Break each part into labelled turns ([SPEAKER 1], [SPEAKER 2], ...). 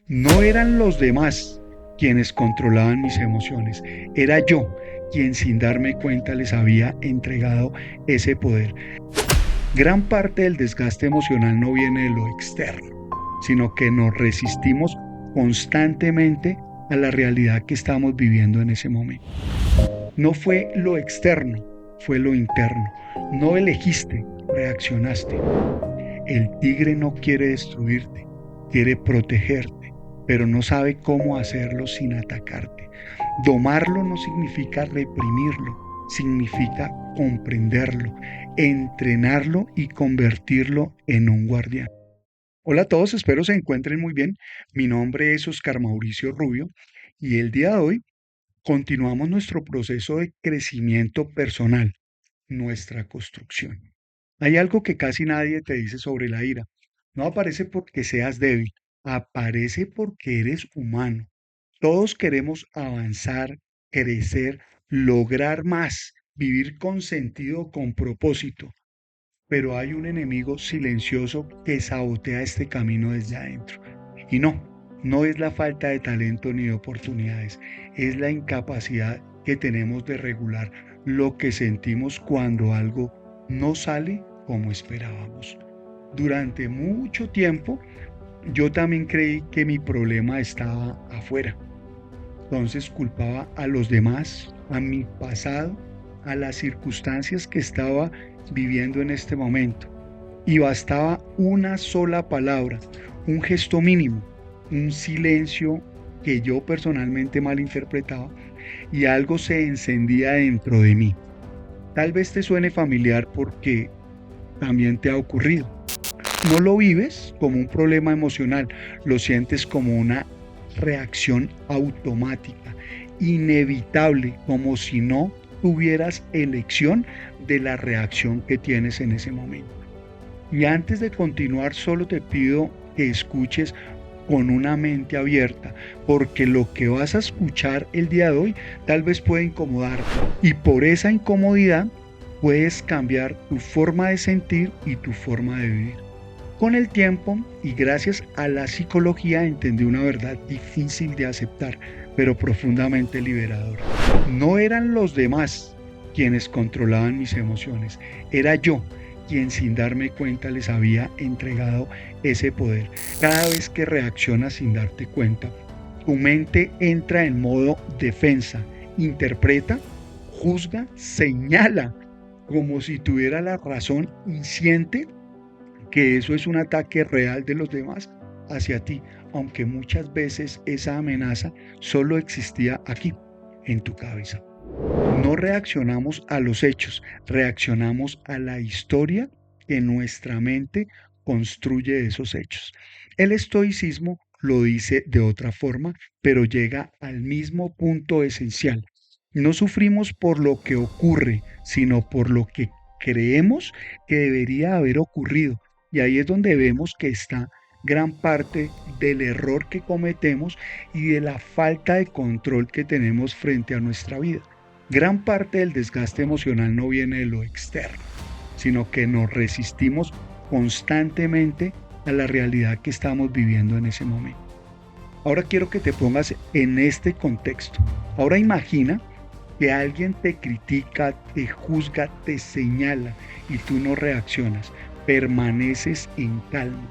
[SPEAKER 1] No eran los demás quienes controlaban mis emociones, era yo quien sin darme cuenta les había entregado ese poder. Gran parte del desgaste emocional no viene de lo externo, sino que nos resistimos constantemente a la realidad que estamos viviendo en ese momento. No fue lo externo, fue lo interno. No elegiste, reaccionaste. El tigre no quiere destruirte, quiere protegerte, pero no sabe cómo hacerlo sin atacarte. Domarlo no significa reprimirlo, significa comprenderlo, entrenarlo y convertirlo en un guardián. Hola a todos, espero se encuentren muy bien. Mi nombre es Oscar Mauricio Rubio y el día de hoy continuamos nuestro proceso de crecimiento personal, nuestra construcción. Hay algo que casi nadie te dice sobre la ira. No aparece porque seas débil, aparece porque eres humano. Todos queremos avanzar, crecer, lograr más, vivir con sentido, con propósito. Pero hay un enemigo silencioso que sabotea este camino desde adentro. Y no es la falta de talento ni de oportunidades, es la incapacidad que tenemos de regular lo que sentimos cuando algo no sale como esperábamos. Durante mucho tiempo yo también creí que mi problema estaba afuera. Entonces culpaba a los demás, a mi pasado, a las circunstancias que estaba viviendo en este momento. Y bastaba una sola palabra, un gesto mínimo, un silencio que yo personalmente malinterpretaba y algo se encendía dentro de mí. Tal vez te suene familiar porque también te ha ocurrido. No lo vives como un problema emocional, lo sientes como una reacción automática, inevitable, como si no tuvieras elección de la reacción que tienes en ese momento. Y antes de continuar, solo te pido que escuches con una mente abierta, porque lo que vas a escuchar el día de hoy tal vez puede incomodarte. Y por esa incomodidad puedes cambiar tu forma de sentir y tu forma de vivir. Con el tiempo y gracias a la psicología entendí una verdad difícil de aceptar, pero profundamente liberadora. No eran los demás quienes controlaban mis emociones, era yo quien sin darme cuenta les había entregado ese poder. Cada vez que reaccionas sin darte cuenta, tu mente entra en modo defensa, interpreta, juzga, señala, como si tuviera la razón y siente que eso es un ataque real de los demás hacia ti, aunque muchas veces esa amenaza solo existía aquí, en tu cabeza. No reaccionamos a los hechos, reaccionamos a la historia que nuestra mente construye de esos hechos. El estoicismo lo dice de otra forma, pero llega al mismo punto esencial. No sufrimos por lo que ocurre, sino por lo que creemos que debería haber ocurrido. Y ahí es donde vemos que está gran parte del error que cometemos y de la falta de control que tenemos frente a nuestra vida. Gran parte del desgaste emocional no viene de lo externo, sino que nos resistimos constantemente a la realidad que estamos viviendo en ese momento. Ahora quiero que te pongas en este contexto. Ahora imagina que alguien te critica, te juzga, te señala y tú no reaccionas, permaneces en calma.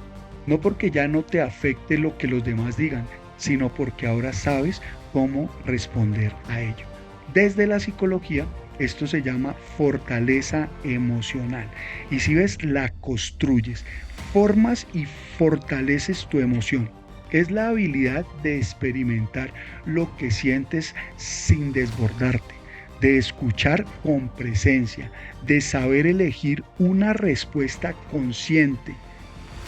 [SPEAKER 1] No porque ya no te afecte lo que los demás digan, sino porque ahora sabes cómo responder a ello. Desde la psicología, esto se llama fortaleza emocional. Y si ves, la construyes, formas y fortaleces tu emoción. Es la habilidad de experimentar lo que sientes sin desbordarte, de escuchar con presencia, de saber elegir una respuesta consciente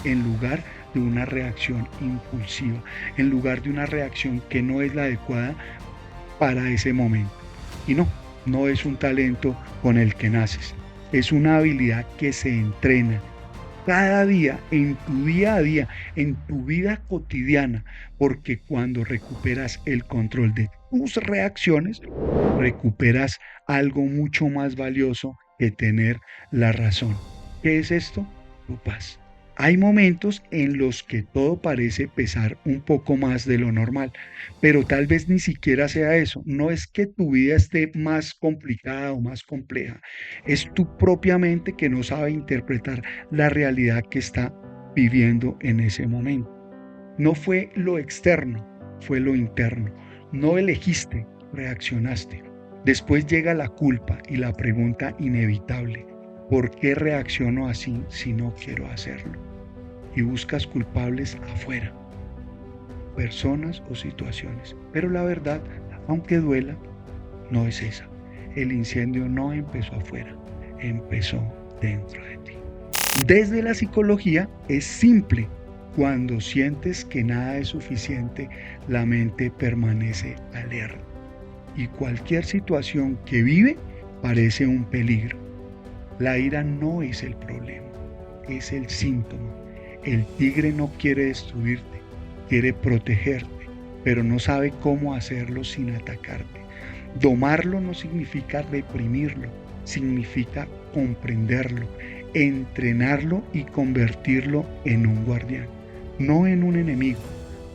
[SPEAKER 1] en lugar de una reacción impulsiva, en lugar de una reacción que no es la adecuada para ese momento. Y no es un talento con el que naces, es una habilidad que se entrena cada día, en tu día a día, en tu vida cotidiana, porque cuando recuperas el control de tus reacciones, recuperas algo mucho más valioso que tener la razón. ¿Qué es esto? Tu paz. Hay momentos en los que todo parece pesar un poco más de lo normal, pero tal vez ni siquiera sea eso. No es que tu vida esté más complicada o más compleja, es tu propia mente que no sabe interpretar la realidad que está viviendo en ese momento. No fue lo externo, fue lo interno. No elegiste, reaccionaste. Después llega la culpa y la pregunta inevitable: ¿por qué reacciono así si no quiero hacerlo? Y buscas culpables afuera, personas o situaciones. Pero la verdad, aunque duela, no es esa. El incendio no empezó afuera, empezó dentro de ti. Desde la psicología es simple. Cuando sientes que nada es suficiente, la mente permanece alerta y cualquier situación que vive parece un peligro. La ira no es el problema, es el síntoma. El tigre no quiere destruirte, quiere protegerte, pero no sabe cómo hacerlo sin atacarte. Domarlo no significa reprimirlo, significa comprenderlo, entrenarlo y convertirlo en un guardián, no en un enemigo,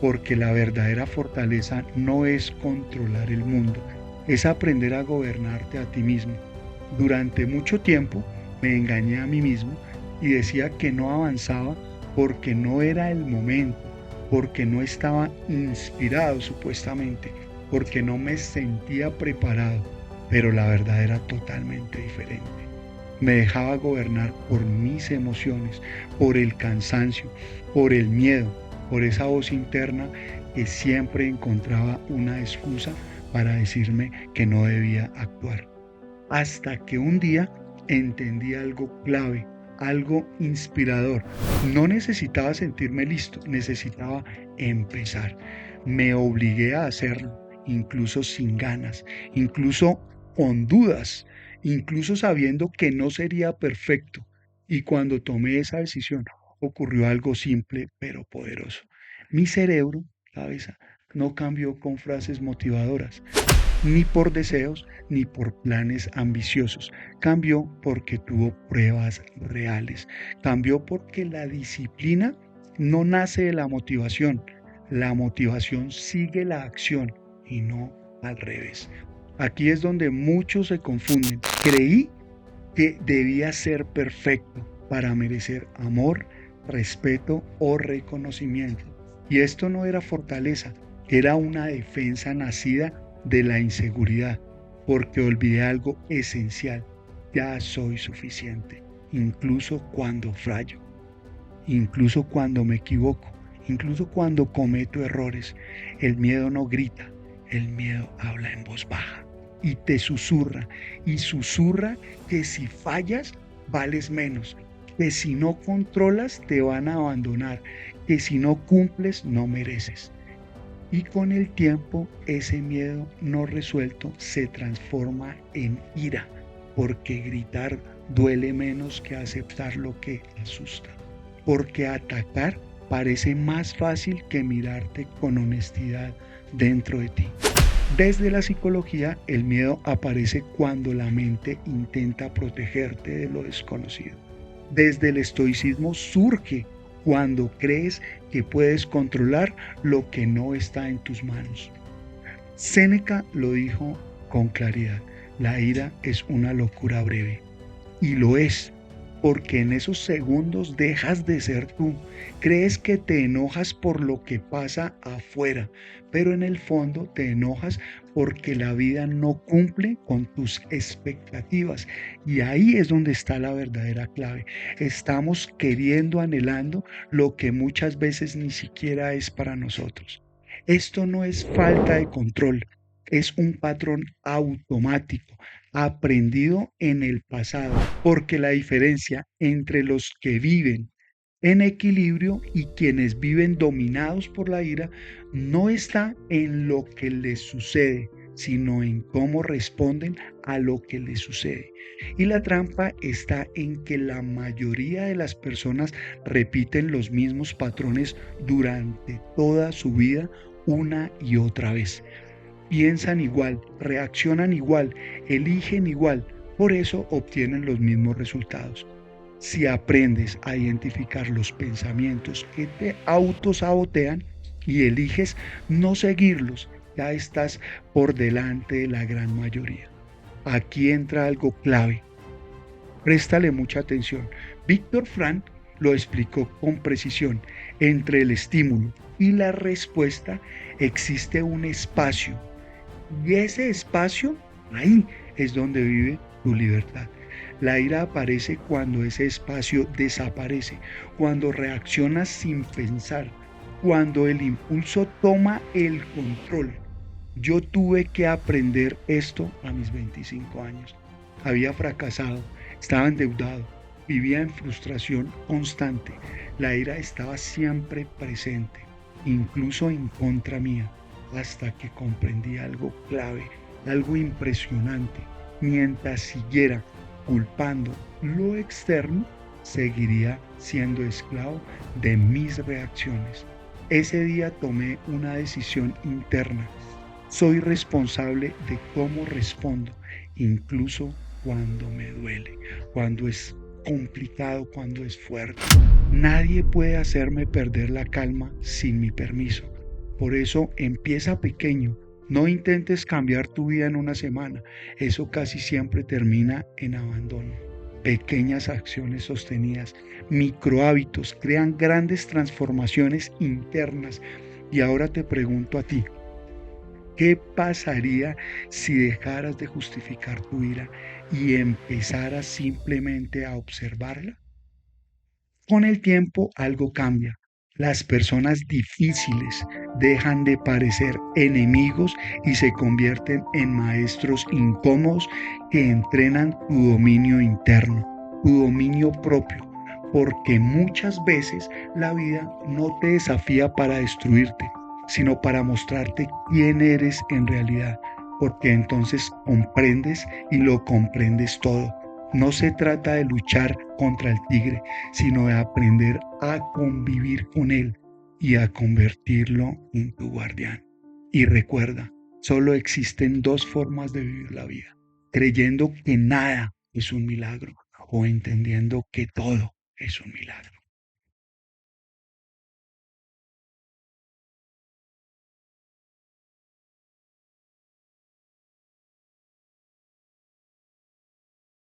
[SPEAKER 1] porque la verdadera fortaleza no es controlar el mundo, es aprender a gobernarte a ti mismo. Durante mucho tiempo me engañé a mí mismo y decía que no avanzaba porque no era el momento, porque no estaba inspirado supuestamente, porque no me sentía preparado, pero la verdad era totalmente diferente. Me dejaba gobernar por mis emociones, por el cansancio, por el miedo, por esa voz interna que siempre encontraba una excusa para decirme que no debía actuar. Hasta que un día entendí algo clave, algo inspirador. No necesitaba sentirme listo, necesitaba empezar. Me obligué a hacerlo, incluso sin ganas, incluso con dudas, incluso sabiendo que no sería perfecto. Y cuando tomé esa decisión, ocurrió algo simple pero poderoso. Mi cerebro, cabeza, no cambió con frases motivadoras, ni por deseos, ni por planes ambiciosos. Cambió porque tuvo pruebas reales. Cambió porque la disciplina no nace de la motivación. La motivación sigue la acción y no al revés. Aquí es donde muchos se confunden. Creí que debía ser perfecto para merecer amor, respeto o reconocimiento. Y esto no era fortaleza, era una defensa nacida de la inseguridad, porque olvidé algo esencial: ya soy suficiente, incluso cuando fallo, incluso cuando me equivoco, incluso cuando cometo errores. El miedo no grita, el miedo habla en voz baja y te susurra, y susurra que si fallas vales menos, que si no controlas te van a abandonar, que si no cumples no mereces. Y con el tiempo ese miedo no resuelto se transforma en ira, porque gritar duele menos que aceptar lo que asusta, porque atacar parece más fácil que mirarte con honestidad dentro de ti. Desde la psicología, el miedo aparece cuando la mente intenta protegerte de lo desconocido. Desde el estoicismo surge cuando crees que puedes controlar lo que no está en tus manos. Séneca lo dijo con claridad: la ira es una locura breve. Y lo es, porque en esos segundos dejas de ser tú. Crees que te enojas por lo que pasa afuera, pero en el fondo te enojas porque la vida no cumple con tus expectativas. Y ahí es donde está la verdadera clave. Estamos queriendo, anhelando lo que muchas veces ni siquiera es para nosotros. Esto no es falta de control, es un patrón automático aprendido en el pasado, porque la diferencia entre los que viven en equilibrio y quienes viven dominados por la ira no está en lo que les sucede, sino en cómo responden a lo que les sucede. Y la trampa está en que la mayoría de las personas repiten los mismos patrones durante toda su vida una y otra vez. Piensan igual, reaccionan igual, eligen igual, por eso obtienen los mismos resultados. Si aprendes a identificar los pensamientos que te autosabotean y eliges no seguirlos, ya estás por delante de la gran mayoría. Aquí entra algo clave. Préstale mucha atención. Víctor Frank lo explicó con precisión. Entre el estímulo y la respuesta existe un espacio. Y ese espacio, ahí es donde vive tu libertad. La ira aparece cuando ese espacio desaparece, cuando reaccionas sin pensar, cuando el impulso toma el control. Yo tuve que aprender esto a mis 25 años. Había fracasado, estaba endeudado, vivía en frustración constante. La ira estaba siempre presente, incluso en contra mía, hasta que comprendí algo clave, algo impresionante. Mientras siguiera culpando lo externo, seguiría siendo esclavo de mis reacciones. Ese día tomé una decisión interna. Soy responsable de cómo respondo, incluso cuando me duele, cuando es complicado, cuando es fuerte. Nadie puede hacerme perder la calma sin mi permiso. Por eso empieza pequeño. No intentes cambiar tu vida en una semana. Eso casi siempre termina en abandono. Pequeñas acciones sostenidas, microhábitos crean grandes transformaciones internas. Y ahora te pregunto a ti, ¿qué pasaría si dejaras de justificar tu ira y empezaras simplemente a observarla? Con el tiempo algo cambia. Las personas difíciles dejan de parecer enemigos y se convierten en maestros incómodos que entrenan tu dominio interno, tu dominio propio, porque muchas veces la vida no te desafía para destruirte, sino para mostrarte quién eres en realidad, porque entonces comprendes y lo comprendes todo. No se trata de luchar contra el tigre, sino de aprender a convivir con él y a convertirlo en tu guardián. Y recuerda, solo existen dos formas de vivir la vida: creyendo que nada es un milagro o entendiendo que todo es un milagro.